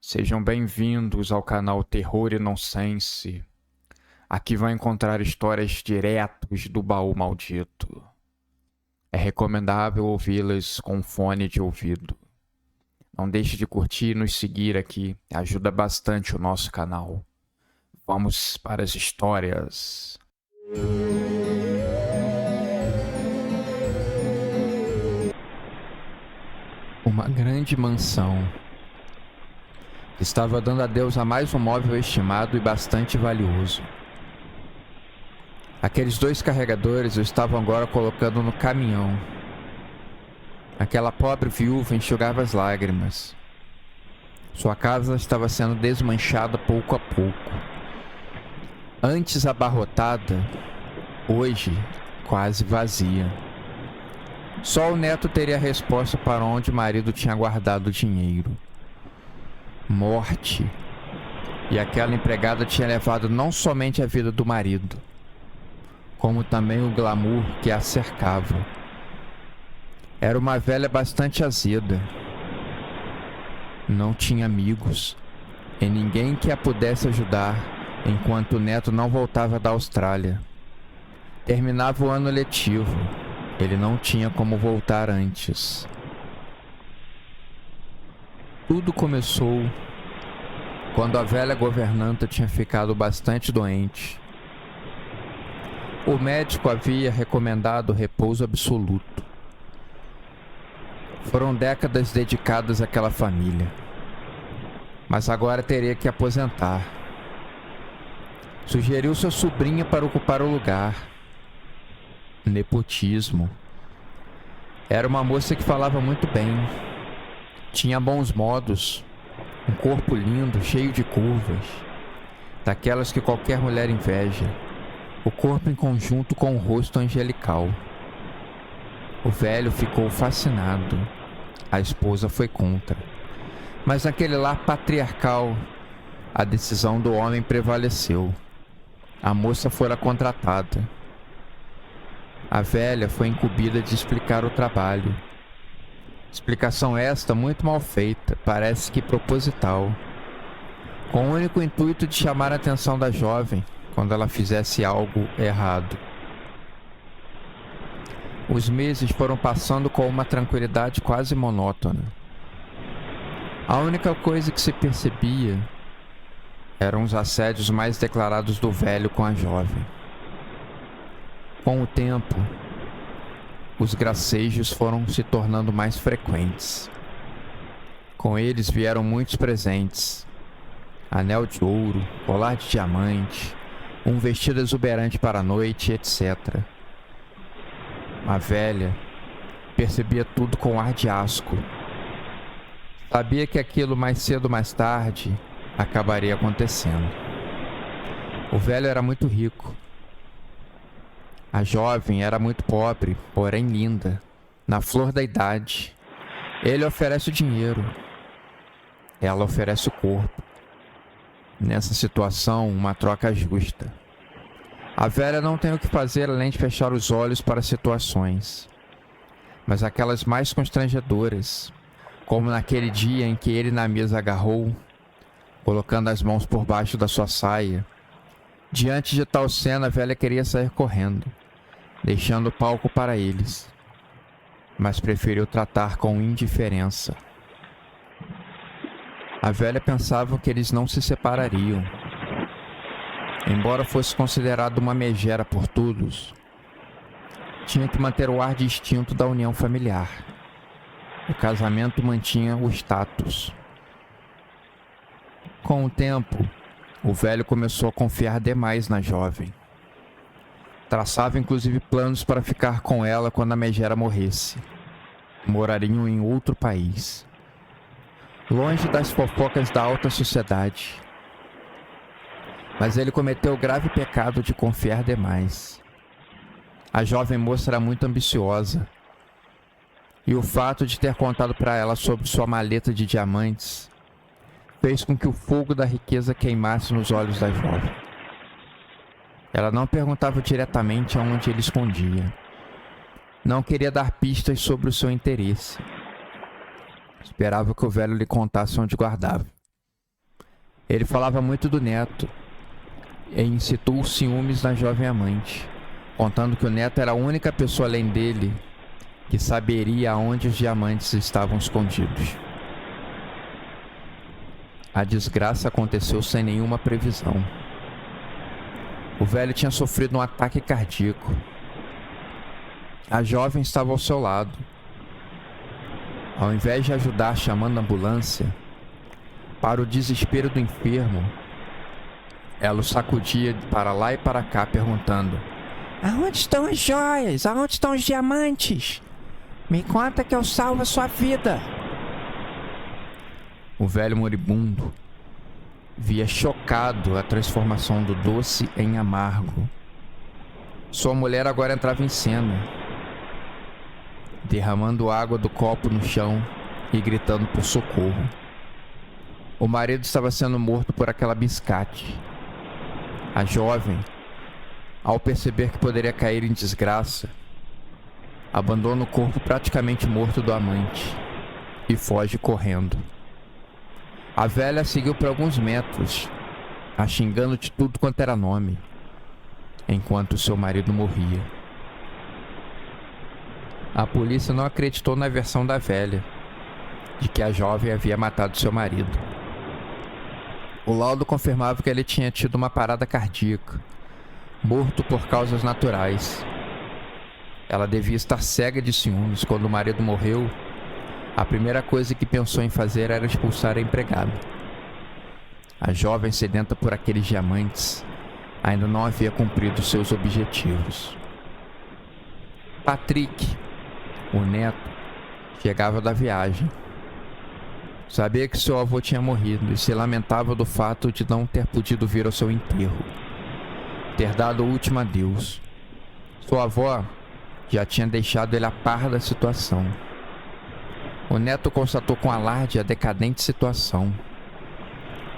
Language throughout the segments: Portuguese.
Sejam bem-vindos ao canal Terror e Nonsense. Aqui vai encontrar histórias diretos do baú maldito. É recomendável ouvi-las com fone de ouvido. Não deixe de curtir e nos seguir aqui, ajuda bastante o nosso canal. Vamos para as histórias. Uma grande mansão estava dando adeus a mais um móvel estimado e bastante valioso. Aqueles dois carregadores o estavam agora colocando no caminhão. Aquela pobre viúva enxugava as lágrimas. Sua casa estava sendo desmanchada pouco a pouco. Antes abarrotada, hoje quase vazia. Só o neto teria a resposta para onde o marido tinha guardado o dinheiro. Morte. E aquela empregada tinha levado não somente a vida do marido, como também o glamour que a cercava. Era uma velha bastante azeda. Não tinha amigos e ninguém que a pudesse ajudar enquanto o neto não voltava da Austrália. Terminava o ano letivo. Ele não tinha como voltar antes. Tudo começou quando a velha governanta tinha ficado bastante doente. O médico havia recomendado repouso absoluto. Foram décadas dedicadas àquela família, mas agora teria que aposentar. Sugeriu sua sobrinha para ocupar o lugar. Nepotismo. Era uma moça que falava muito bem. Tinha bons modos, um corpo lindo, cheio de curvas, daquelas que qualquer mulher inveja. O corpo em conjunto com o rosto angelical. O velho ficou fascinado. A esposa foi contra. Mas naquele lar patriarcal, a decisão do homem prevaleceu. A moça fora contratada. A velha foi incumbida de explicar o trabalho. Explicação esta muito mal feita, parece que proposital, com o único intuito de chamar a atenção da jovem quando ela fizesse algo errado. Os meses foram passando com uma tranquilidade quase monótona. A única coisa que se percebia eram os assédios mais declarados do velho com a jovem. Com o tempo, os gracejos foram se tornando mais frequentes. Com eles vieram muitos presentes: anel de ouro, colar de diamante, um vestido exuberante para a noite, etc. A velha percebia tudo com ar de asco. Sabia que aquilo mais cedo ou mais tarde acabaria acontecendo. O velho era muito rico. A jovem era muito pobre, porém linda, na flor da idade. Ele oferece o dinheiro. Ela oferece o corpo. Nessa situação, uma troca justa. A velha não tem o que fazer além de fechar os olhos para situações, mas aquelas mais constrangedoras, como naquele dia em que ele na mesa agarrou, colocando as mãos por baixo da sua saia. Diante de tal cena, a velha queria sair correndo, deixando o palco para eles, mas preferiu tratar com indiferença. A velha pensava que eles não se separariam. Embora fosse considerado uma megera por todos, tinha que manter o ar distinto da união familiar. O casamento mantinha o status. Com o tempo, o velho começou a confiar demais na jovem. Traçava inclusive planos para ficar com ela quando a megera morresse. Morariam em outro país, longe das fofocas da alta sociedade. Mas ele cometeu o grave pecado de confiar demais. A jovem moça era muito ambiciosa, e o fato de ter contado para ela sobre sua maleta de diamantes fez com que o fogo da riqueza queimasse nos olhos da jovem. Ela não perguntava diretamente aonde ele escondia. Não queria dar pistas sobre o seu interesse. Esperava que o velho lhe contasse onde guardava. Ele falava muito do neto e incitou os ciúmes na jovem amante, contando que o neto era a única pessoa além dele que saberia aonde os diamantes estavam escondidos. A desgraça aconteceu sem nenhuma previsão. O velho tinha sofrido um ataque cardíaco. A jovem estava ao seu lado. Ao invés de ajudar chamando a ambulância, para o desespero do enfermo, ela o sacudia para lá e para cá perguntando: "Aonde estão as joias? Aonde estão os diamantes? Me conta que eu salvo a sua vida." O velho moribundo via chocado a transformação do doce em amargo. Sua mulher agora entrava em cena, derramando água do copo no chão e gritando por socorro. O marido estava sendo morto por aquela biscate. A jovem, ao perceber que poderia cair em desgraça, abandona o corpo praticamente morto do amante e foge correndo. A velha seguiu por alguns metros, a xingando de tudo quanto era nome, enquanto seu marido morria. A polícia não acreditou na versão da velha, de que a jovem havia matado seu marido. O laudo confirmava que ele tinha tido uma parada cardíaca, morto por causas naturais. Ela devia estar cega de ciúmes. Quando o marido morreu, a primeira coisa que pensou em fazer era expulsar a empregada. A jovem, sedenta por aqueles diamantes, ainda não havia cumprido seus objetivos. Patrick, o neto, chegava da viagem. Sabia que seu avô tinha morrido e se lamentava do fato de não ter podido vir ao seu enterro, ter dado o último adeus. Sua avó já tinha deixado ele a par da situação. O neto constatou com alarde a decadente situação.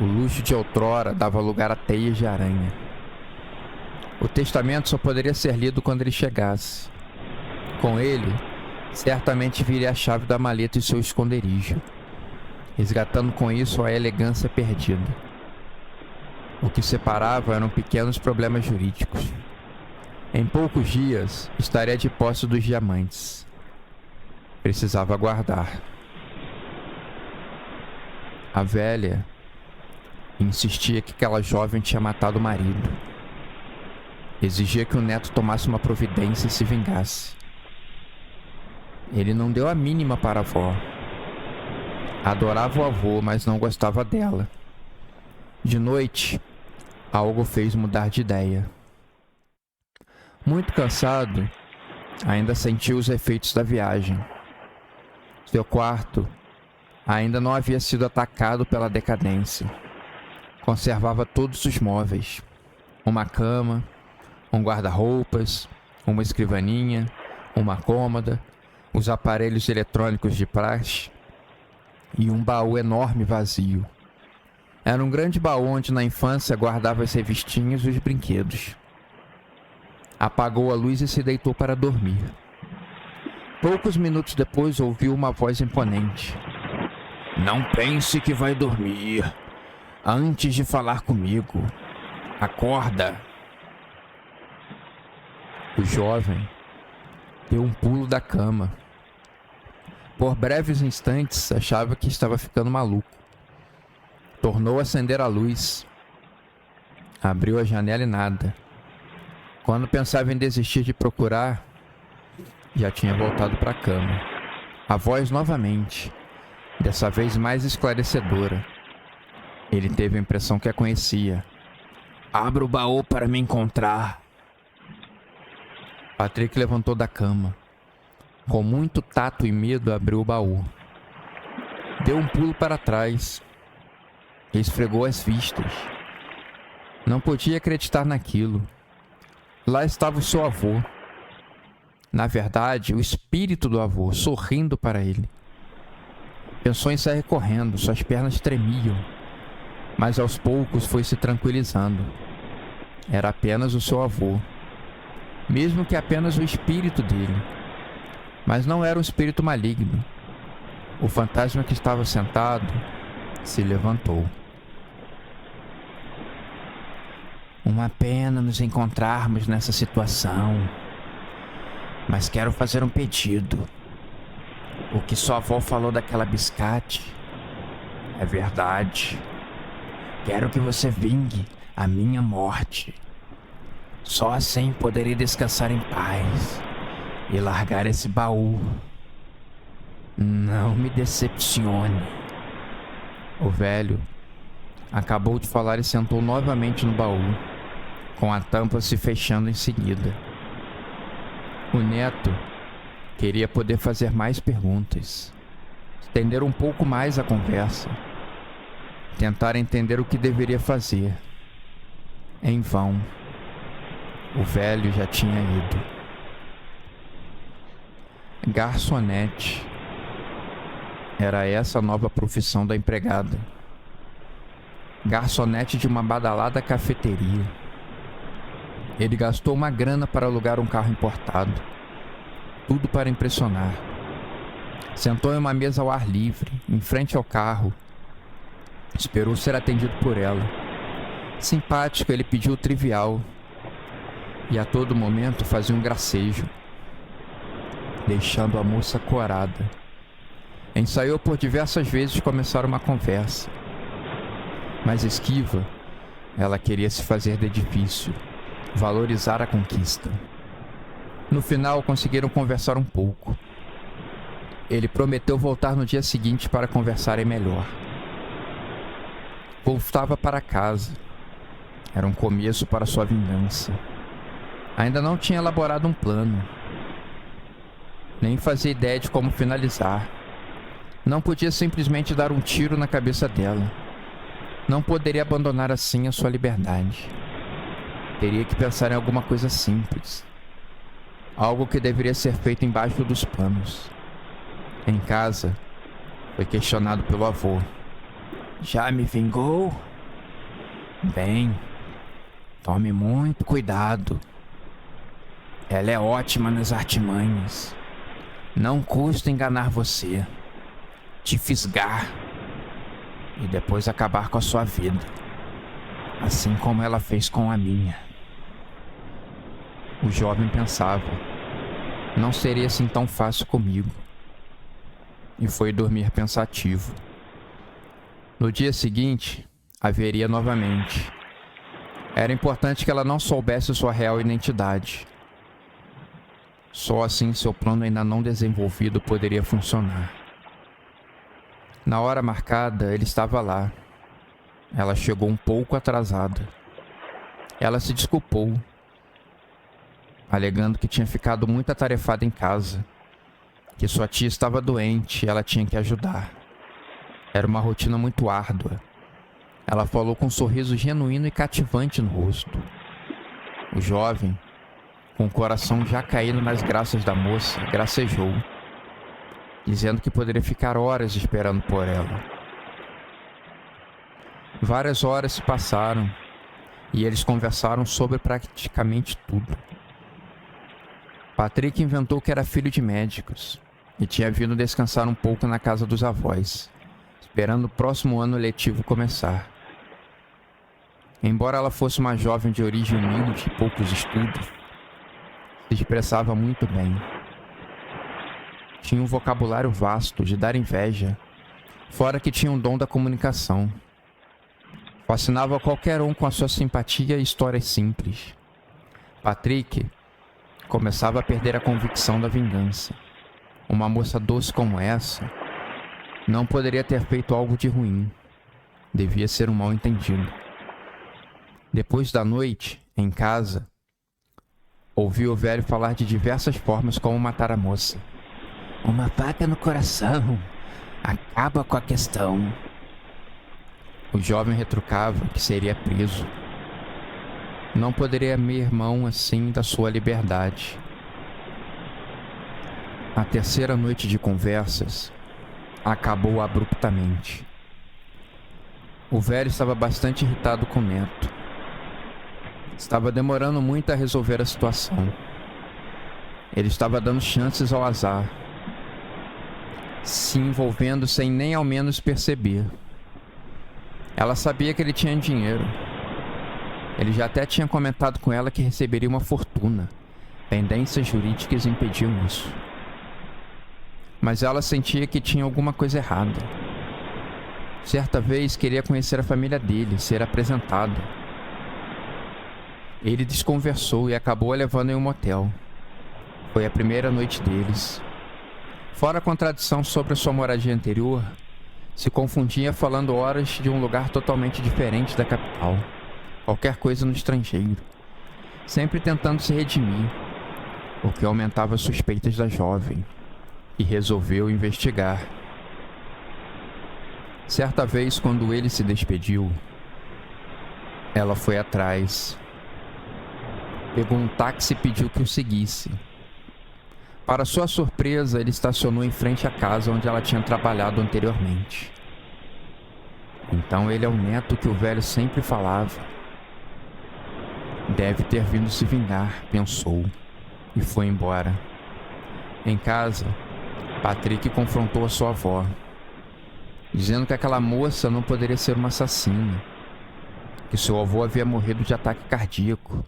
O luxo de outrora dava lugar a teias de aranha. O testamento só poderia ser lido quando ele chegasse. Com ele, certamente viria a chave da maleta em seu esconderijo, resgatando com isso a elegância perdida. O que separava eram pequenos problemas jurídicos. Em poucos dias, estaria de posse dos diamantes. Precisava aguardar. A velha insistia que aquela jovem tinha matado o marido. Exigia que o neto tomasse uma providência e se vingasse. Ele não deu a mínima para a avó. Adorava o avô, mas não gostava dela. De noite, algo fez mudar de ideia. Muito cansado, ainda sentiu os efeitos da viagem. Seu quarto ainda não havia sido atacado pela decadência. Conservava todos os móveis: uma cama, um guarda-roupas, uma escrivaninha, uma cômoda, os aparelhos eletrônicos de praxe e um baú enorme vazio. Era um grande baú onde na infância guardava as revistinhas e os brinquedos. Apagou a luz e se deitou para dormir. Poucos minutos depois ouviu uma voz imponente: "Não pense que vai dormir antes de falar comigo. Acorda." O jovem deu um pulo da cama. Por breves instantes achava que estava ficando maluco. Tornou a acender a luz. Abriu a janela e nada. Quando pensava em desistir de procurar, já tinha voltado para a cama. A voz novamente, dessa vez mais esclarecedora. Ele teve a impressão que a conhecia. "Abra o baú para me encontrar." Patrick levantou da cama. Com muito tato e medo, abriu o baú. Deu um pulo para trás. Esfregou as vistas. Não podia acreditar naquilo. Lá estava o seu avô. Na verdade, o espírito do avô, sorrindo para ele. Pensou em sair correndo, suas pernas tremiam, mas aos poucos foi se tranquilizando. Era apenas o seu avô, mesmo que apenas o espírito dele. Mas não era um espírito maligno. O fantasma que estava sentado se levantou. Uma pena nos encontrarmos nessa situação. Mas quero fazer um pedido. O que sua avó falou daquela biscate é verdade. Quero que você vingue a minha morte. Só assim poderei descansar em paz e largar esse baú. Não me decepcione. O velho acabou de falar e sentou novamente no baú, com a tampa se fechando em seguida. O neto queria poder fazer mais perguntas, estender um pouco mais a conversa, tentar entender o que deveria fazer. Em vão. O velho já tinha ido. Garçonete. Era essa a nova profissão da empregada. Garçonete de uma badalada cafeteria. Ele gastou uma grana para alugar um carro importado. Tudo para impressionar. Sentou em uma mesa ao ar livre, em frente ao carro. Esperou ser atendido por ela. Simpático, ele pediu o trivial. E a todo momento fazia um gracejo, deixando a moça corada. Ensaiou por diversas vezes começar uma conversa. Mas esquiva, ela queria se fazer de difícil, valorizar a conquista. No final, conseguiram conversar um pouco. Ele prometeu voltar no dia seguinte para conversarem melhor. Voltava para casa. Era um começo para sua vingança. Ainda não tinha elaborado um plano. Nem fazia ideia de como finalizar. Não podia simplesmente dar um tiro na cabeça dela. Não poderia abandonar assim a sua liberdade. Teria que pensar em alguma coisa simples. Algo que deveria ser feito embaixo dos panos. Em casa, foi questionado pelo avô. Já me vingou? Bem, tome muito cuidado. Ela é ótima nas artimanhas. Não custa enganar você, te fisgar e depois acabar com a sua vida, assim como ela fez com a minha. O jovem pensava, não seria assim tão fácil comigo, e foi dormir pensativo. No dia seguinte, a veria novamente. Era importante que ela não soubesse sua real identidade. Só assim seu plano ainda não desenvolvido poderia funcionar. Na hora marcada, ele estava lá. Ela chegou um pouco atrasada. Ela se desculpou, alegando que tinha ficado muito atarefada em casa, que sua tia estava doente e ela tinha que ajudar. Era uma rotina muito árdua. Ela falou com um sorriso genuíno e cativante no rosto. O jovem, com o coração já caído nas graças da moça, gracejou, dizendo que poderia ficar horas esperando por ela. Várias horas se passaram e eles conversaram sobre praticamente tudo. Patrick inventou que era filho de médicos e tinha vindo descansar um pouco na casa dos avós, esperando o próximo ano letivo começar. Embora ela fosse uma jovem de origem humilde e poucos estudos, se expressava muito bem. Tinha um vocabulário vasto de dar inveja, fora que tinha um dom da comunicação. Fascinava qualquer um com a sua simpatia e histórias simples. Patrick começava a perder a convicção da vingança. Uma moça doce como essa não poderia ter feito algo de ruim. Devia ser um mal-entendido. Depois da noite, em casa, ouviu o velho falar de diversas formas como matar a moça. Uma faca no coração acaba com a questão. O jovem retrucava que seria preso. Não poderia abrir mão assim da sua liberdade. A terceira noite de conversas acabou abruptamente. O velho estava bastante irritado com o neto. Estava demorando muito a resolver a situação. Ele estava dando chances ao azar, se envolvendo sem nem ao menos perceber. Ela sabia que ele tinha dinheiro. Ele já até tinha comentado com ela que receberia uma fortuna. Pendências jurídicas impediam isso. Mas ela sentia que tinha alguma coisa errada. Certa vez queria conhecer a família dele, ser apresentada. Ele desconversou e acabou a levando em um motel. Foi a primeira noite deles. Fora a contradição sobre a sua moradia anterior, se confundia falando horas de um lugar totalmente diferente da capital. Qualquer coisa no estrangeiro. Sempre tentando se redimir, o que aumentava as suspeitas da jovem. E resolveu investigar. Certa vez, quando ele se despediu, ela foi atrás. Pegou um táxi e pediu que o seguisse. Para sua surpresa, ele estacionou em frente à casa onde ela tinha trabalhado anteriormente. Então ele é o neto que o velho sempre falava. Deve ter vindo se vingar, pensou, e foi embora. Em casa, Patrick confrontou a sua avó, dizendo que aquela moça não poderia ser uma assassina, que seu avô havia morrido de ataque cardíaco.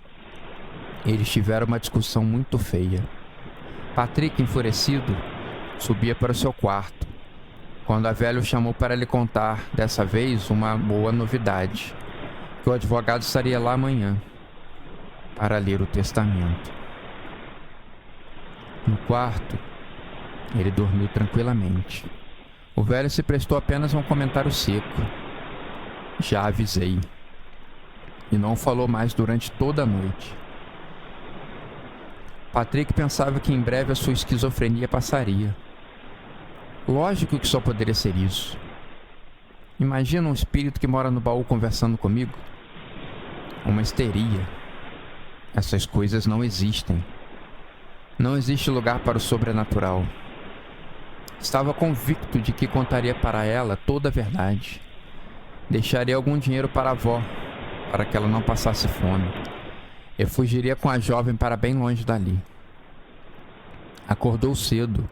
Eles tiveram uma discussão muito feia. Patrick, enfurecido, subia para o seu quarto, quando a velha o chamou para lhe contar, dessa vez, uma boa novidade, que o advogado estaria lá amanhã, para ler o testamento. No quarto, ele dormiu tranquilamente. O velho se prestou apenas a um comentário seco. Já avisei. E não falou mais durante toda a noite. Patrick pensava que em breve a sua esquizofrenia passaria. Lógico que só poderia ser isso. Imagina um espírito que mora no baú conversando comigo. Uma histeria. Essas coisas não existem. Não existe lugar para o sobrenatural. Estava convicto de que contaria para ela toda a verdade. Deixaria algum dinheiro para a avó, para que ela não passasse fome. E fugiria com a jovem para bem longe dali. Acordou cedo.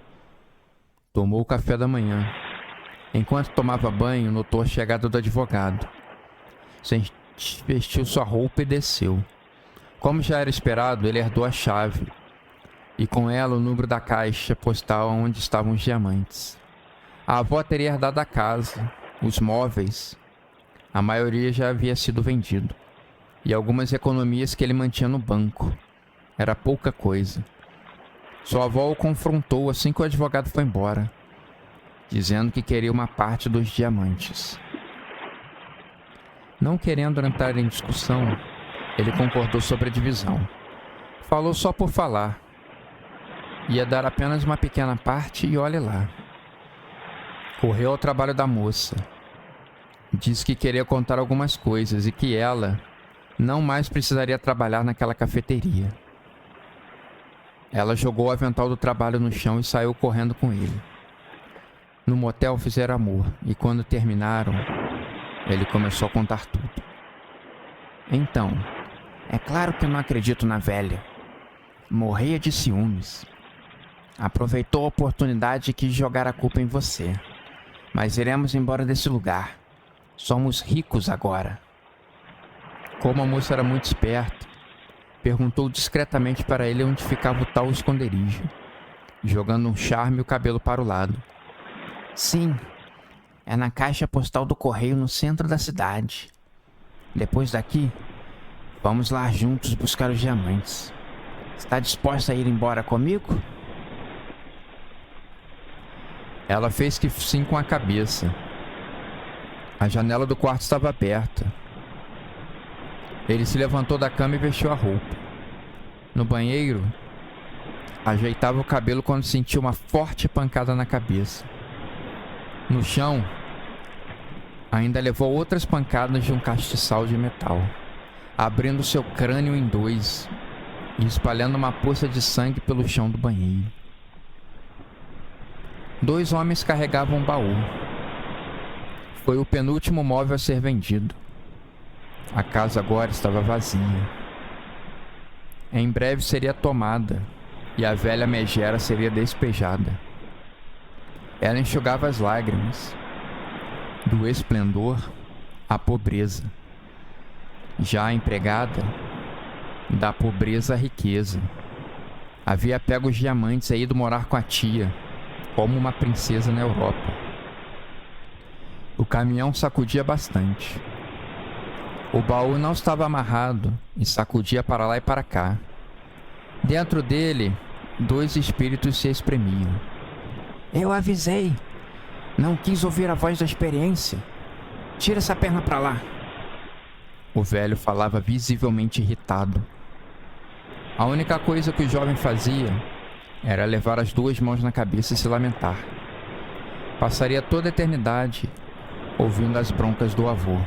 Tomou o café da manhã. Enquanto tomava banho, notou a chegada do advogado. Vestiu sua roupa e desceu. Como já era esperado, ele herdou a chave. E com ela o número da caixa postal onde estavam os diamantes. A avó teria herdado a casa, os móveis. A maioria já havia sido vendido. E algumas economias que ele mantinha no banco. Era pouca coisa. Sua avó o confrontou assim que o advogado foi embora, dizendo que queria uma parte dos diamantes. Não querendo entrar em discussão, ele concordou sobre a divisão. Falou só por falar. Ia dar apenas uma pequena parte e olhe lá. Correu ao trabalho da moça. Disse que queria contar algumas coisas e que ela não mais precisaria trabalhar naquela cafeteria. Ela jogou o avental do trabalho no chão e saiu correndo com ele. No motel fizeram amor e quando terminaram, ele começou a contar tudo. Então, é claro que eu não acredito na velha. Morria de ciúmes. Aproveitou a oportunidade e quis jogar a culpa em você. Mas iremos embora desse lugar. Somos ricos agora. Como a moça era muito esperta, perguntou discretamente para ele onde ficava o tal esconderijo, jogando um charme e o cabelo para o lado. Sim, é na caixa postal do correio no centro da cidade. Depois daqui, vamos lá juntos buscar os diamantes. Está disposta a ir embora comigo? Ela fez que sim com a cabeça. A janela do quarto estava aberta. Ele se levantou da cama e vestiu a roupa. No banheiro, ajeitava o cabelo quando sentiu uma forte pancada na cabeça. No chão, ainda levou outras pancadas de um castiçal de metal, abrindo seu crânio em dois e espalhando uma poça de sangue pelo chão do banheiro. 2 homens carregavam um baú. Foi o penúltimo móvel a ser vendido. A casa agora estava vazia. Em breve seria tomada e a velha megera seria despejada. Ela enxugava as lágrimas. Do esplendor à pobreza. Já a empregada, da pobreza à riqueza. Havia pego os diamantes e ido morar com a tia, como uma princesa na Europa. O caminhão sacudia bastante. O baú não estava amarrado e sacudia para lá e para cá. Dentro dele, 2 espíritos se espremiam. Eu avisei. Não quis ouvir a voz da experiência. Tira essa perna para lá. O velho falava visivelmente irritado. A única coisa que o jovem fazia era levar as 2 mãos na cabeça e se lamentar. Passaria toda a eternidade ouvindo as broncas do avô.